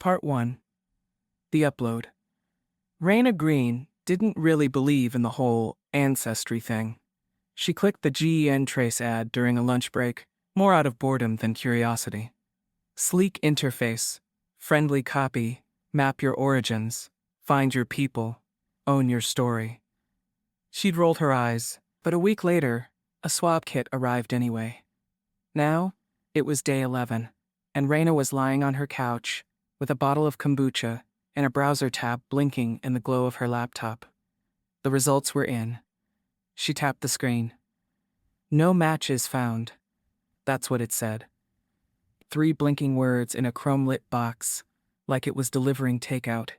Part 1. The Upload. Raina Green didn't really believe in the whole ancestry thing. She clicked the GEN trace ad during a lunch break, more out of boredom than curiosity. Sleek interface, friendly copy, map your origins, find your people, own your story. She'd rolled her eyes, but a week later, a swab kit arrived anyway. Now, it was day 11, and Raina was lying on her couch with a bottle of kombucha and a browser tab blinking in the glow of her laptop. The results were in. She tapped the screen. No matches found. That's what it said. 3 blinking words in a chrome-lit box, like it was delivering takeout.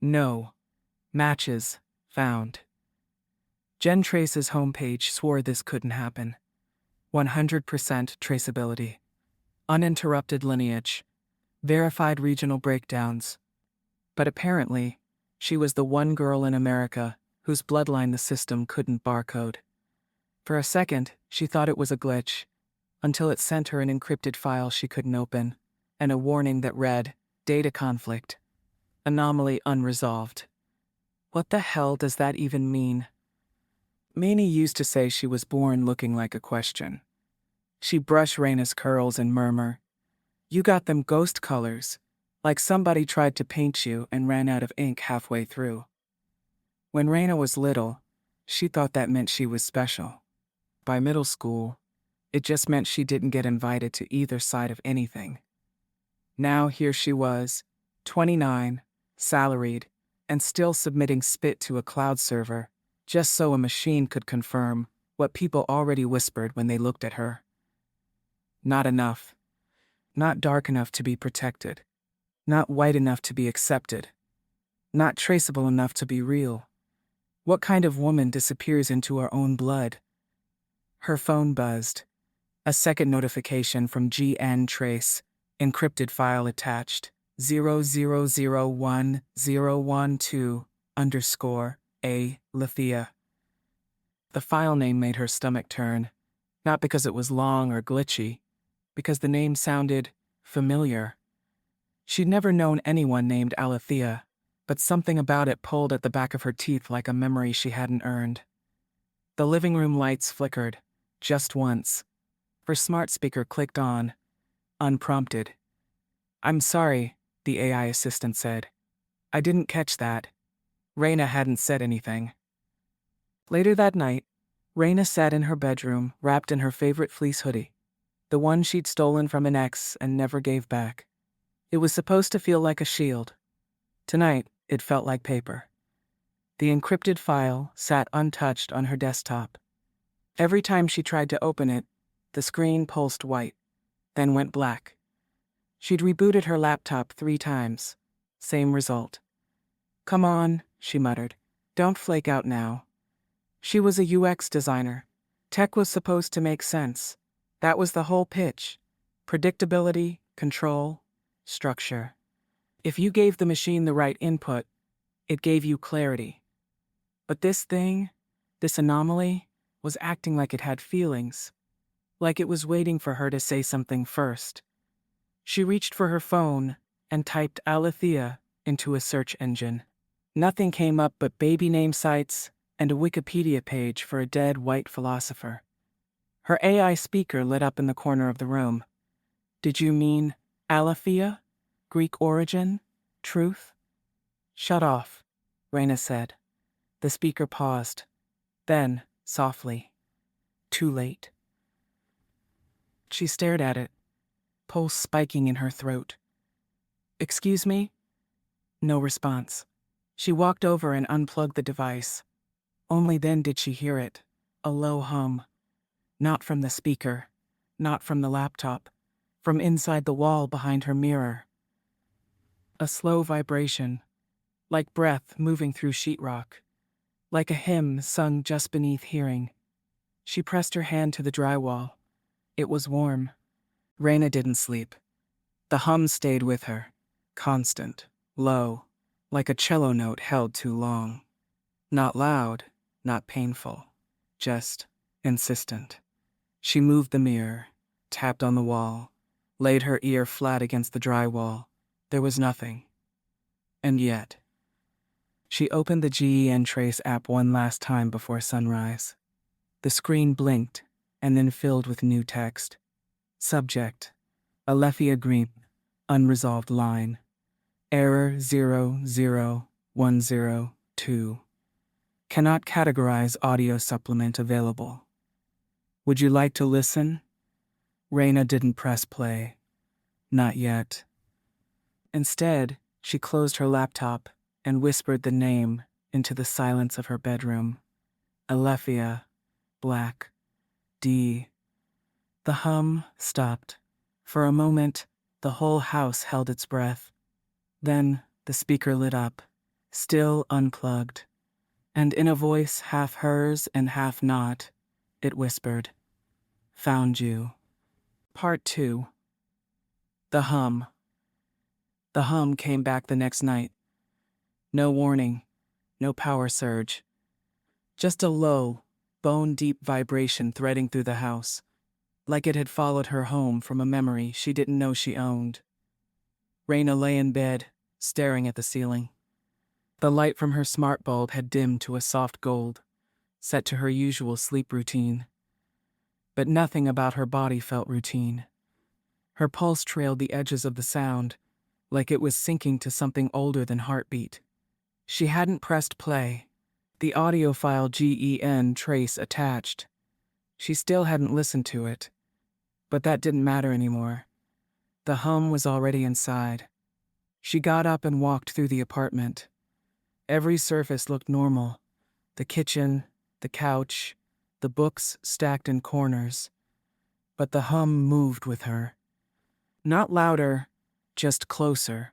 No matches found. GenTrace's homepage swore this couldn't happen. 100% traceability. Uninterrupted lineage. Verified regional breakdowns. But apparently, she was the one girl in America whose bloodline the system couldn't barcode. For a second, she thought it was a glitch, until it sent her an encrypted file she couldn't open, and a warning that read, data conflict. Anomaly unresolved. What the hell does that even mean? Maney used to say she was born looking like a question. She'd brush Raina's curls and murmur, "You got them ghost colors," like somebody tried to paint you and ran out of ink halfway through. When Raina was little, she thought that meant she was special. By middle school, it just meant she didn't get invited to either side of anything. Now here she was, 29, salaried, and still submitting spit to a cloud server, just so a machine could confirm what people already whispered when they looked at her. Not enough. Not dark enough to be protected. Not white enough to be accepted. Not traceable enough to be real. What kind of woman disappears into her own blood? Her phone buzzed. A second notification from GN Trace, encrypted file attached, 0001012_A Lethea. The file name made her stomach turn, not because it was long or glitchy, because the name sounded familiar. She'd never known anyone named Alethea, but something about it pulled at the back of her teeth like a memory she hadn't earned. The living room lights flickered, just once. Her smart speaker clicked on, unprompted. "I'm sorry," the AI assistant said. "I didn't catch that." Raina hadn't said anything. Later that night, Raina sat in her bedroom, wrapped in her favorite fleece hoodie, the one she'd stolen from an ex and never gave back. It was supposed to feel like a shield. Tonight, it felt like paper. The encrypted file sat untouched on her desktop. Every time she tried to open it, the screen pulsed white, then went black. She'd rebooted her laptop 3 times. Same result. "Come on," she muttered. "Don't flake out now." She was a UX designer. Tech was supposed to make sense. That was the whole pitch. Predictability, control, structure. If you gave the machine the right input, it gave you clarity. But this thing, this anomaly, was acting like it had feelings. Like it was waiting for her to say something first. She reached for her phone and typed Alethea into a search engine. Nothing came up but baby name sites and a Wikipedia page for a dead white philosopher. Her AI speaker lit up in the corner of the room. "Did you mean Alethea? Greek origin? Truth?" "Shut off," Raina said. The speaker paused. Then, softly, "Too late." She stared at it, pulse spiking in her throat. "Excuse me?" No response. She walked over and unplugged the device. Only then did she hear it, a low hum. Not from the speaker, not from the laptop, from inside the wall behind her mirror. A slow vibration, like breath moving through sheetrock, like a hymn sung just beneath hearing. She pressed her hand to the drywall. It was warm. Raina didn't sleep. The hum stayed with her, constant, low, like a cello note held too long. Not loud, not painful, just insistent. She moved the mirror, tapped on the wall, laid her ear flat against the drywall, There was nothing. And yet, she opened the GEN Trace app one last time before sunrise. The screen blinked and then filled with new text. Subject: Alethea Green, unresolved line. Error 00102. Cannot categorize audio supplement available. Would you like to listen? Raina didn't press play. Not yet. Instead, she closed her laptop and whispered the name into the silence of her bedroom. Alethea, Black, D. The hum stopped. For a moment, the whole house held its breath. Then the speaker lit up, still unplugged, and in a voice half hers and half not, it whispered, "Found you." Part 2. The hum. The hum came back the next night. No warning, no power surge. Just a low, bone-deep vibration threading through the house, like it had followed her home from a memory she didn't know she owned. Raina lay in bed, staring at the ceiling. The light from her smart bulb had dimmed to a soft gold, set to her usual sleep routine. But nothing about her body felt routine. Her pulse trailed the edges of the sound, like it was syncing to something older than heartbeat. She hadn't pressed play. The audio file GEN Trace attached. She still hadn't listened to it. But that didn't matter anymore. The hum was already inside. She got up and walked through the apartment. Every surface looked normal. The kitchen, the couch, the books stacked in corners. But the hum moved with her. Not louder, just closer.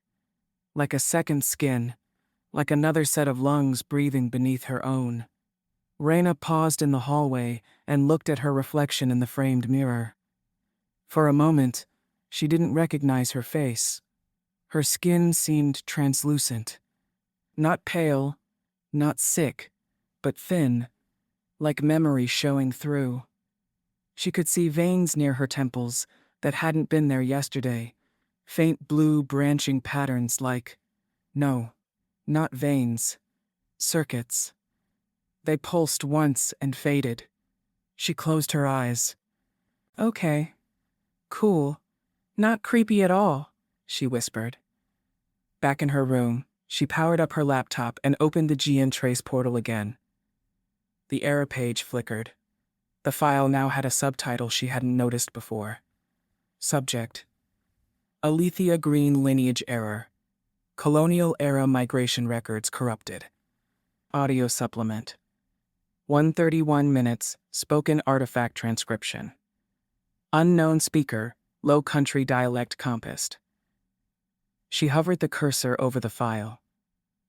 Like a second skin, like another set of lungs breathing beneath her own. Raina paused in the hallway and looked at her reflection in the framed mirror. For a moment, she didn't recognize her face. Her skin seemed translucent. Not pale, not sick, but thin, like memory showing through. She could see veins near her temples that hadn't been there yesterday, faint blue branching patterns like, no, not veins, circuits. They pulsed once and faded. She closed her eyes. "Okay. Cool. Not creepy at all," she whispered. Back in her room, she powered up her laptop and opened the GN Trace portal again. The error page flickered. The file now had a subtitle she hadn't noticed before. Subject: Alethea Green lineage error. Colonial-era migration records corrupted. Audio supplement. 131 minutes, spoken artifact transcription. Unknown speaker, Low Country dialect compassed. She hovered the cursor over the file.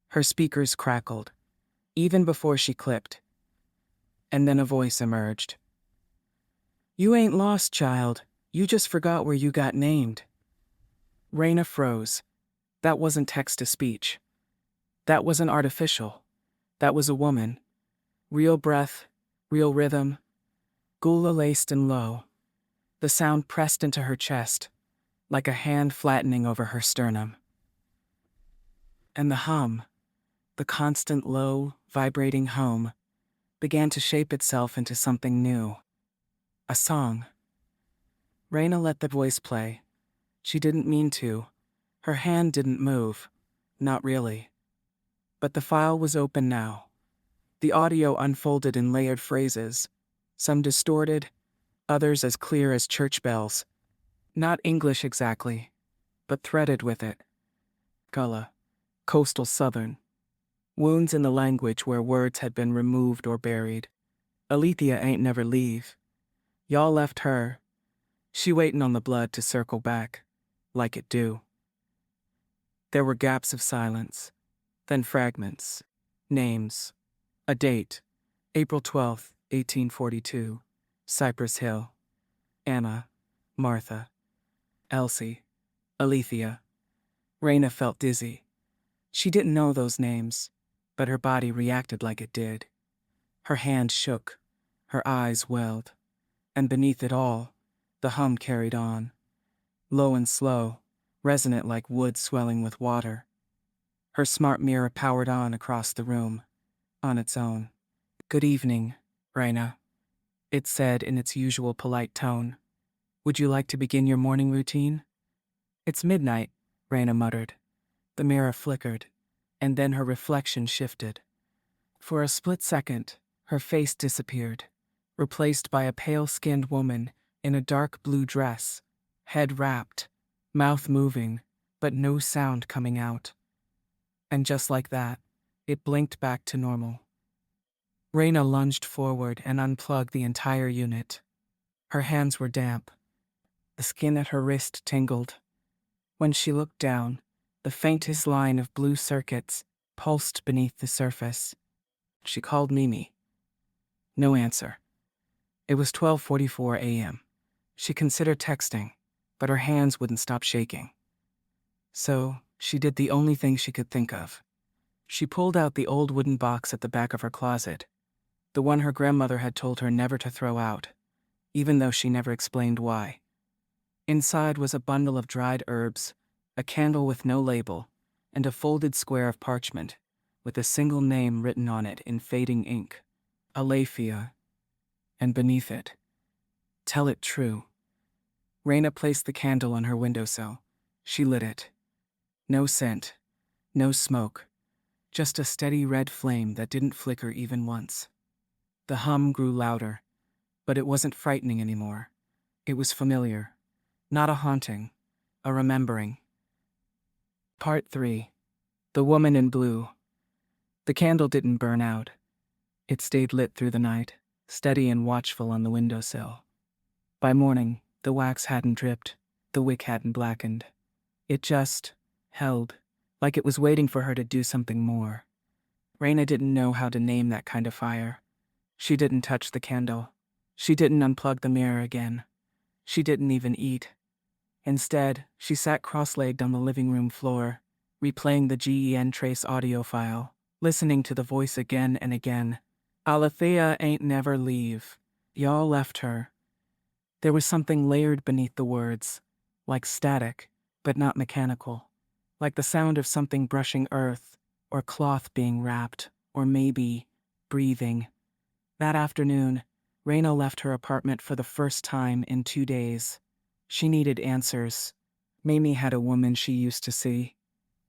Her speakers crackled, even before she clicked. And then a voice emerged. "You ain't lost, child. You just forgot where you got named." Raina froze. That wasn't text-to-speech. That wasn't artificial. That was a woman. Real breath, real rhythm. Gula-laced and low. The sound pressed into her chest, like a hand flattening over her sternum. And the hum, the constant low, vibrating hum, began to shape itself into something new. A song. Raina let the voice play. She didn't mean to. Her hand didn't move. Not really. But the file was open now. The audio unfolded in layered phrases, some distorted, others as clear as church bells. Not English exactly, but threaded with it. Gullah, coastal Southern. Wounds in the language where words had been removed or buried. Alethea ain't never leave. Y'all left her. She waitin' on the blood to circle back, like it do. There were gaps of silence, then fragments, names, a date, April 12th, 1842, Cypress Hill, Anna, Martha, Elsie, Alethea. Raina felt dizzy. She didn't know those names, but her body reacted like it did. Her hand shook, her eyes welled, and beneath it all, the hum carried on. Low and slow, resonant like wood swelling with water. Her smart mirror powered on across the room, on its own. "Good evening, Raina," it said in its usual polite tone. "Would you like to begin your morning routine?" "It's midnight," Raina muttered. The mirror flickered, and then her reflection shifted. For a split second, her face disappeared, replaced by a pale-skinned woman in a dark blue dress, head wrapped, mouth moving, but no sound coming out. And just like that, it blinked back to normal. Raina lunged forward and unplugged the entire unit. Her hands were damp. The skin at her wrist tingled. When she looked down, the faintest line of blue circuits pulsed beneath the surface. She called Mimi. No answer. It was 12:44 a.m. She considered texting, but her hands wouldn't stop shaking. So, she did the only thing she could think of. She pulled out the old wooden box at the back of her closet, the one her grandmother had told her never to throw out, even though she never explained why. Inside was a bundle of dried herbs, a candle with no label, and a folded square of parchment, with a single name written on it in fading ink, Alephia, and beneath it, "Tell it true." Raina placed the candle on her windowsill. She lit it. No scent, no smoke, just a steady red flame that didn't flicker even once. The hum grew louder, but it wasn't frightening anymore. It was familiar, not a haunting, a remembering. Part 3. The Woman in Blue. The candle didn't burn out. It stayed lit through the night, steady and watchful on the windowsill. By morning, the wax hadn't dripped, the wick hadn't blackened. It just held, like it was waiting for her to do something more. Raina didn't know how to name that kind of fire. She didn't touch the candle. She didn't unplug the mirror again. She didn't even eat. Instead, she sat cross-legged on the living room floor, replaying the GEN Trace audio file, listening to the voice again and again. "Alethea ain't never leave. Y'all left her." There was something layered beneath the words, like static, but not mechanical, like the sound of something brushing earth, or cloth being wrapped, or maybe breathing. That afternoon, Raina left her apartment for the first time in 2 days. She needed answers. Mamie had a woman she used to see.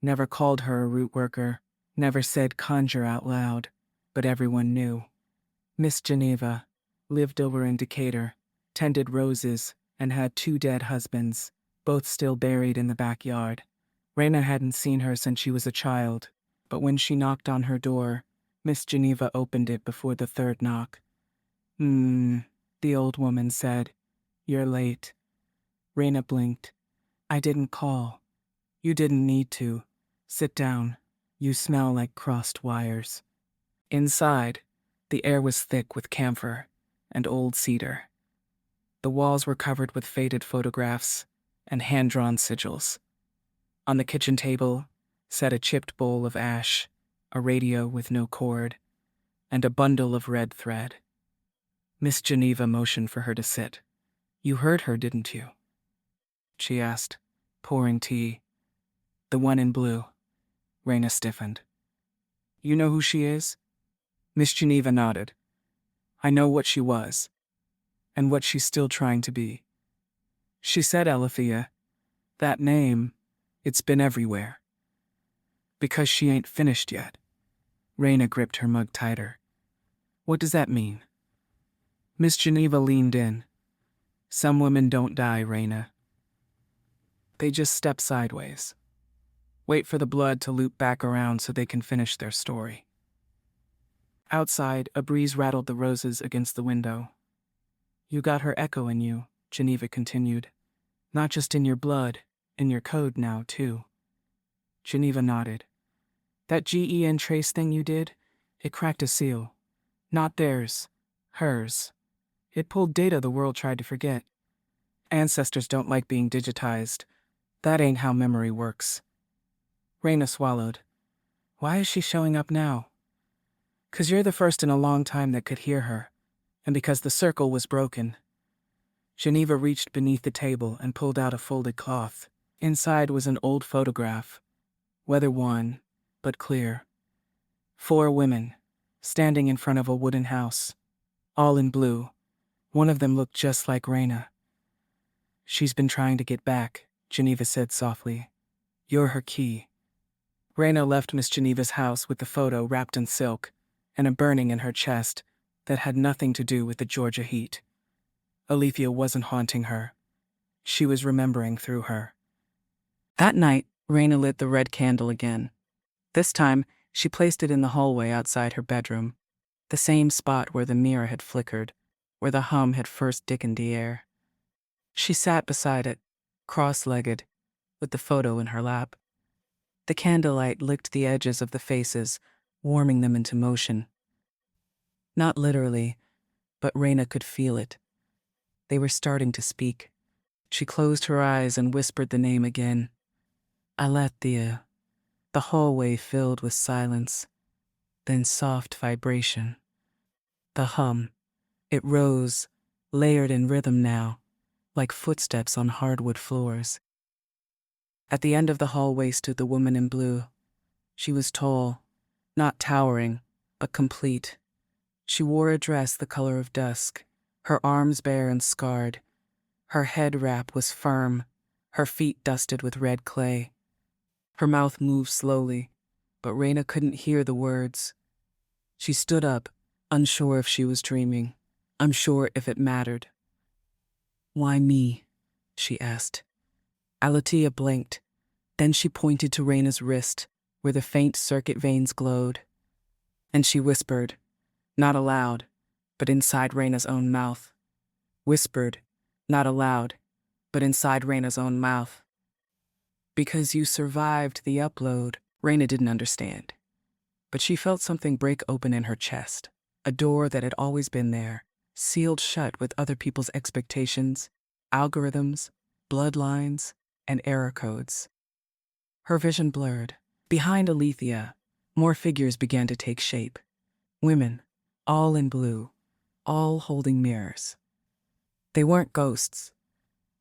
Never called her a root worker, never said conjure out loud, but everyone knew. Miss Geneva lived over in Decatur, tended roses, and had 2 dead husbands, both still buried in the backyard. Raina hadn't seen her since she was a child, but when she knocked on her door, Miss Geneva opened it before the 3rd knock. The old woman said. "You're late." Raina blinked. "I didn't call." "You didn't need to. Sit down. You smell like crossed wires." Inside, the air was thick with camphor and old cedar. The walls were covered with faded photographs and hand-drawn sigils. On the kitchen table sat a chipped bowl of ash, a radio with no cord, and a bundle of red thread. Miss Geneva motioned for her to sit. "You heard her, didn't you?" she asked, pouring tea. "The one in blue." Raina stiffened. "You know who she is?" Miss Geneva nodded. "I know what she was, and what she's still trying to be." She said Alephia. That name, it's been everywhere. "Because she ain't finished yet." Raina gripped her mug tighter. "What does that mean?" Miss Geneva leaned in. "Some women don't die, Raina. They just step sideways. Wait for the blood to loop back around so they can finish their story." Outside, a breeze rattled the roses against the window. "You got her echo in you," Geneva continued. "Not just in your blood, in your code now, too." Geneva nodded. "That GEN trace thing you did, it cracked a seal. Not theirs, hers. It pulled data the world tried to forget. Ancestors don't like being digitized. That ain't how memory works." Raina swallowed. "Why is she showing up now?" "'Cause you're the first in a long time that could hear her, and because the circle was broken." Geneva reached beneath the table and pulled out a folded cloth. Inside was an old photograph, weather-worn, but clear. 4 women, standing in front of a wooden house, all in blue. One of them looked just like Raina. "She's been trying to get back," Geneva said softly. "You're her key." Raina left Miss Geneva's house with the photo wrapped in silk and a burning in her chest that had nothing to do with the Georgia heat. Alethea wasn't haunting her. She was remembering through her. That night, Raina lit the red candle again. This time, she placed it in the hallway outside her bedroom, the same spot where the mirror had flickered, where the hum had first dickened the air. She sat beside it, cross-legged, with the photo in her lap. The candlelight licked the edges of the faces, warming them into motion. Not literally, but Raina could feel it. They were starting to speak. She closed her eyes and whispered the name again. Alethea. The hallway filled with silence, then soft vibration. The hum. It rose, layered in rhythm now, like footsteps on hardwood floors. At the end of the hallway stood the woman in blue. She was tall, not towering, but complete. She wore a dress the color of dusk, her arms bare and scarred. Her head wrap was firm, her feet dusted with red clay. Her mouth moved slowly, but Raina couldn't hear the words. She stood up, unsure if she was dreaming, unsure if it mattered. "Why me?" she asked. Alethea blinked. Then she pointed to Raina's wrist, where the faint circuit veins glowed. And she whispered, not aloud, but inside Raina's own mouth. Whispered, not aloud, but inside Raina's own mouth. "Because you survived the upload." Raina didn't understand, but she felt something break open in her chest, a door that had always been there, sealed shut with other people's expectations, algorithms, bloodlines, and error codes. Her vision blurred. Behind Alethea, more figures began to take shape. Women, all in blue, all holding mirrors. They weren't ghosts.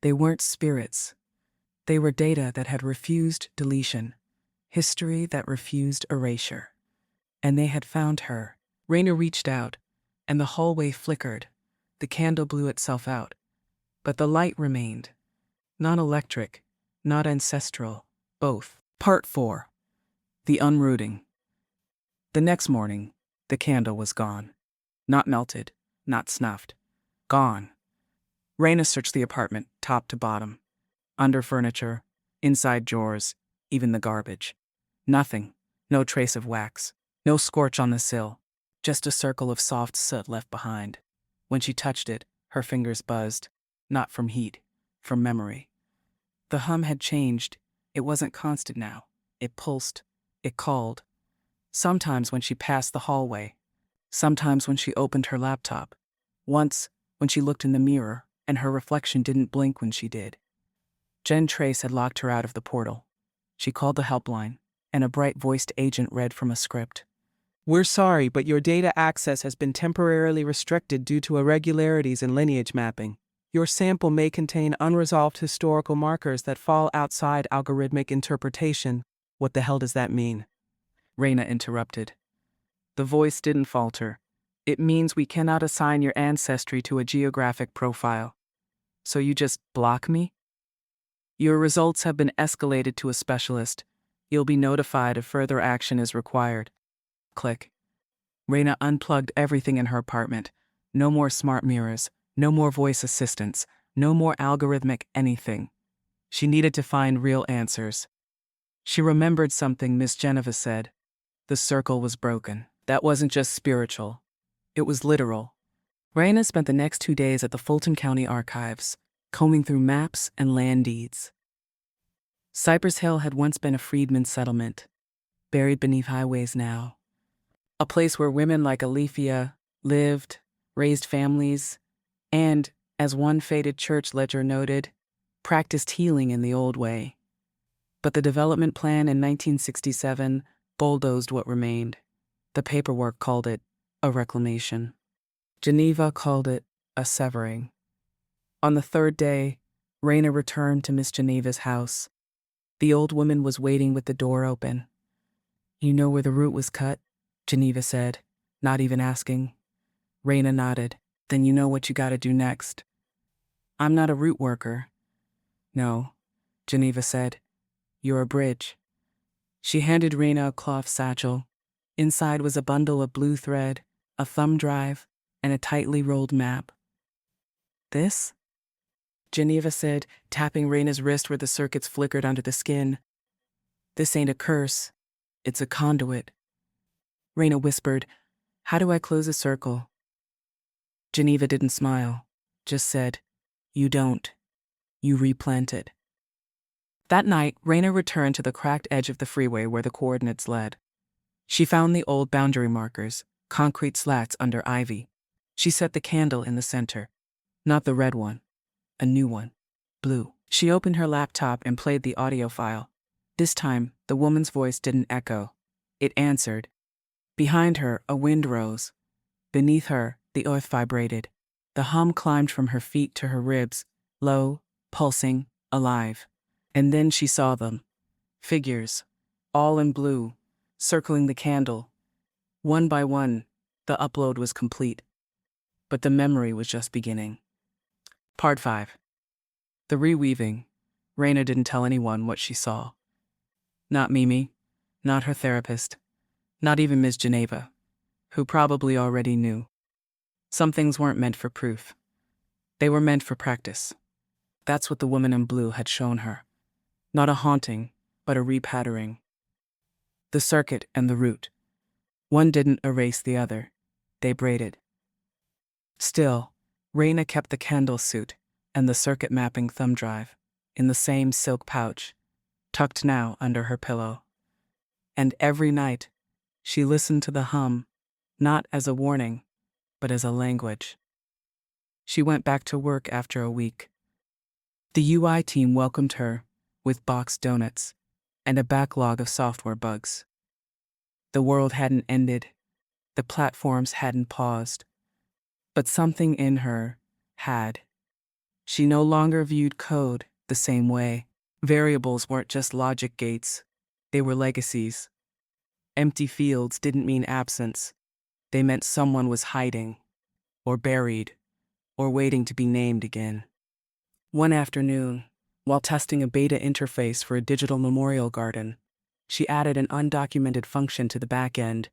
They weren't spirits. They were data that had refused deletion, history that refused erasure. And they had found her. Raina reached out, and the hallway flickered. The candle blew itself out. But the light remained. Not electric, not ancestral, both. Part 4. The Unrooting. The next morning, the candle was gone. Not melted, not snuffed. Gone. Raina searched the apartment, top to bottom. Under furniture, inside drawers, even the garbage. Nothing. No trace of wax. No scorch on the sill. Just a circle of soft soot left behind. When she touched it, her fingers buzzed. Not from heat, from memory. The hum had changed. It wasn't constant now. It pulsed. It called. Sometimes when she passed the hallway. Sometimes when she opened her laptop. Once, when she looked in the mirror, and her reflection didn't blink when she did. Jen Trace had locked her out of the portal. She called the helpline, and a bright-voiced agent read from a script. "We're sorry, but your data access has been temporarily restricted due to irregularities in lineage mapping. Your sample may contain unresolved historical markers that fall outside algorithmic interpretation." "What the hell does that mean?" Raina interrupted. The voice didn't falter. "It means we cannot assign your ancestry to a geographic profile. So you just block me? Your results have been escalated to a specialist. You'll be notified if further action is required." Click. Raina unplugged everything in her apartment. No more smart mirrors, no more voice assistants, no more algorithmic anything. She needed to find real answers. She remembered something Miss Geneva said. The circle was broken. That wasn't just spiritual. It was literal. Raina spent the next 2 days at the Fulton County Archives, combing through maps and land deeds. Cypress Hill had once been a freedmen's settlement, buried beneath highways now. A place where women like Alethea lived, raised families, and, as one faded church ledger noted, practiced healing in the old way. But the development plan in 1967 bulldozed what remained. The paperwork called it a reclamation. Geneva called it a severing. On the 3rd day, Raina returned to Miss Geneva's house, The old woman was waiting with the door open. "You know where the root was cut?" Geneva said, not even asking. Raina nodded. "Then you know what you gotta do next." "I'm not a root worker." "No," Geneva said. "You're a bridge." She handed Raina a cloth satchel. Inside was a bundle of blue thread, a thumb drive, and a tightly rolled map. "This?" Geneva said, tapping Raina's wrist where the circuits flickered under the skin. "This ain't a curse. It's a conduit." Raina whispered, "How do I close a circle?" Geneva didn't smile, just said, "You don't. You replant it." That night, Raina returned to the cracked edge of the freeway where the coordinates led. She found the old boundary markers, concrete slats under ivy. She set the candle in the center. Not the red one. A new one. Blue. She opened her laptop and played the audio file. This time, the woman's voice didn't echo. It answered. Behind her, a wind rose. Beneath her, the earth vibrated. The hum climbed from her feet to her ribs, low, pulsing, alive. And then she saw them. Figures, all in blue, circling the candle. One by one, the upload was complete. But the memory was just beginning. Part 5. The reweaving. Raina didn't tell anyone what she saw. Not Mimi, not her therapist, not even Ms. Geneva, who probably already knew. Some things weren't meant for proof. They were meant for practice. That's what the woman in blue had shown her. Not a haunting, but a repattering. The circuit and the root. One didn't erase the other. They braided. Still, Raina kept the candle suit and the circuit mapping thumb drive in the same silk pouch, tucked now under her pillow. And every night, she listened to the hum, not as a warning, but as a language. She went back to work after a week. The UI team welcomed her with boxed donuts and a backlog of software bugs. The world hadn't ended. The platforms hadn't paused. But something in her had. She no longer viewed code the same way. Variables weren't just logic gates. They were legacies. Empty fields didn't mean absence. They meant someone was hiding, or buried, or waiting to be named again. One afternoon, while testing a beta interface for a digital memorial garden, she added an undocumented function to the back end,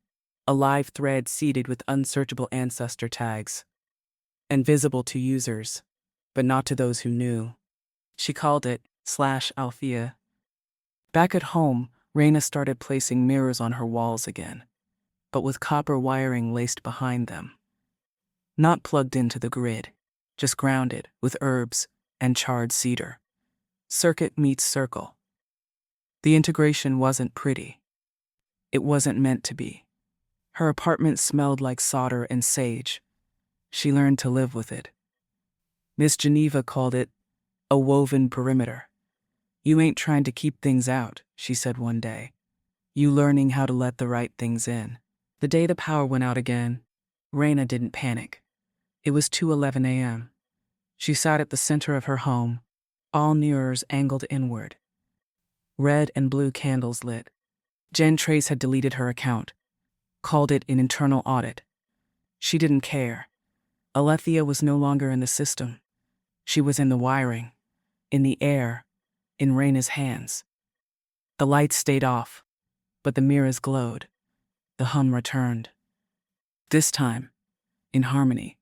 a live thread seeded with unsearchable ancestor tags. And visible to users, but not to those who knew. She called it /Althea. Back at home, Raina started placing mirrors on her walls again, but with copper wiring laced behind them. Not plugged into the grid, just grounded with herbs and charred cedar. Circuit meets circle. The integration wasn't pretty. It wasn't meant to be. Her apartment smelled like solder and sage. She learned to live with it. Miss Geneva called it a woven perimeter. "You ain't trying to keep things out," she said one day. "You learning how to let the right things in." The day the power went out again, Raina didn't panic. It was 2:11 a.m. She sat at the center of her home, all mirrors angled inward. Red and blue candles lit. Jen Trace had deleted her account, called it an internal audit. She didn't care. Alethea was no longer in the system. She was in the wiring, in the air, in Raina's hands. The lights stayed off, but the mirrors glowed. The hum returned. This time, in harmony.